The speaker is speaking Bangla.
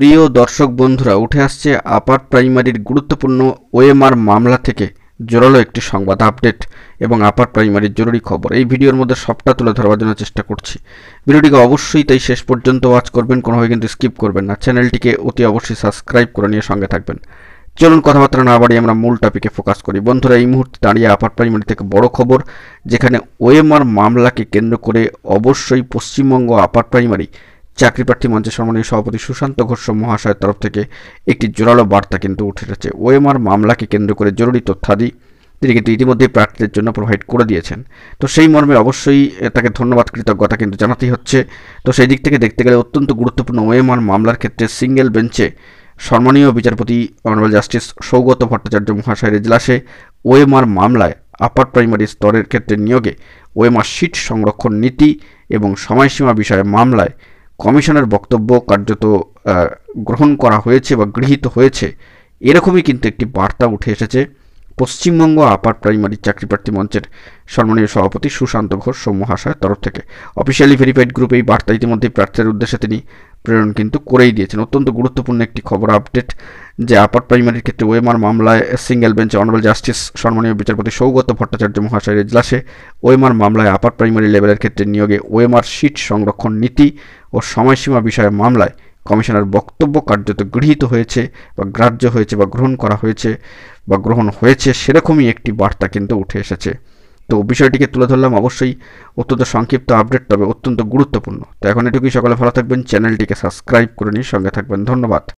প্রিয় দর্শক বন্ধুরা, উঠে আসছে আপার প্রাইমারির গুরুত্বপূর্ণ ওএমআর মামলা থেকে জোরালো একটি সংবাদ আপডেট এবং আপার প্রাইমারির জরুরি খবর। এই ভিডিওর মধ্যে সবটা তুলে ধরবার জন্য চেষ্টা করছি। ভিডিওটিকে অবশ্যই তাই শেষ পর্যন্ত ওয়াচ করবেন, কোনোভাবে কিন্তু স্কিপ করবেন না। চ্যানেলটিকে অতি অবশ্যই সাবস্ক্রাইব করে নিয়ে সঙ্গে থাকবেন। চলুন কথাবার্তা না বাড়িয়ে আমরা মূল টপিকে ফোকাস করি। বন্ধুরা, এই মুহূর্তে দাঁড়িয়ে আপার প্রাইমারি থেকে বড় খবর, যেখানে ওএমআর মামলাকে কেন্দ্র করে অবশ্যই পশ্চিমবঙ্গ আপার প্রাইমারি চাকরি প্রার্থী মঞ্চের সম্মানীয় সভাপতি সুশান্ত ঘোষ মহাশয়ের তরফ থেকে একটি জোরালো বার্তা কিন্তু উঠে এসেছে। ওএমআর মামলাকে কেন্দ্র করে জরুরি তথ্যাদি তিনি কিন্তু ইতিমধ্যেই প্রার্থীদের জন্য প্রোভাইড করে দিয়েছেন। তো সেই মর্মে অবশ্যই তাকে ধন্যবাদ, কৃতজ্ঞতা কিন্তু জানাতেই হচ্ছে। তো সেই দিক থেকে দেখতে গেলে অত্যন্ত গুরুত্বপূর্ণ ওএমআর মামলার ক্ষেত্রে সিঙ্গেল বেঞ্চে সম্মানীয় বিচারপতি অনারেবল জাস্টিস সৌগত ভট্টাচার্য মহাশয়ের এজলাসে ওএমআর মামলায় আপার প্রাইমারি স্তরের ক্ষেত্রে নিয়োগে ওএমআর সিট সংরক্ষণ নীতি এবং সময়সীমা বিষয়ে মামলায় কমিশনের বক্তব্য কার্যত গ্রহণ করা হয়েছে বা গৃহীত হয়েছে, এরকমই কিন্তু একটি বার্তা উঠে এসেছে পশ্চিমবঙ্গ আপার প্রাইমারি চাকরি প্রার্থী মঞ্চের সম্মানীয় সভাপতি সুশান্ত ঘোষ মহাশয়ের তরফ থেকে। অফিসিয়ালি ভেরিফাইড গ্রুপে এই বার্তা ইতিমধ্যে প্রার্থীদের উদ্দেশ্যে তিনি প্রেরণ কিন্তু করেই দিয়েছেন। অত্যন্ত গুরুত্বপূর্ণ একটি খবর আপডেট, যে আপার প্রাইমারির ক্ষেত্রে ওএমআর মামলায় সিঙ্গেল বেঞ্চে অনারেবল জাস্টিস সম্মানীয় বিচারপতি সৌগত ভট্টাচার্য মহাশয়ের এজলাসে ওএমআর মামলায় আপার প্রাইমারি লেভেলের ক্ষেত্রে নিয়োগে ওএমআর সিট সংরক্ষণ নীতি ও সময়সীমা বিষয়ে মামলায় কমিশনের বক্তব্য কার্যত গৃহীত হয়েছে বা গ্রাহ্য হয়েছে বা গ্রহণ করা হয়েছে বা গ্রহণ হয়েছে, সেরকমই একটি বার্তা কিন্তু উঠে এসেছে। তো বিষয়টিকে তুলে ধরলাম, অবশ্যই অত্যন্ত সংক্ষিপ্ত আপডেট, তবে অত্যন্ত গুরুত্বপূর্ণ। তো এখন এটুকুই, সকলে ভালো থাকবেন, চ্যানেলটিকে সাবস্ক্রাইব করে নিয়ে সঙ্গে থাকবেন। ধন্যবাদ।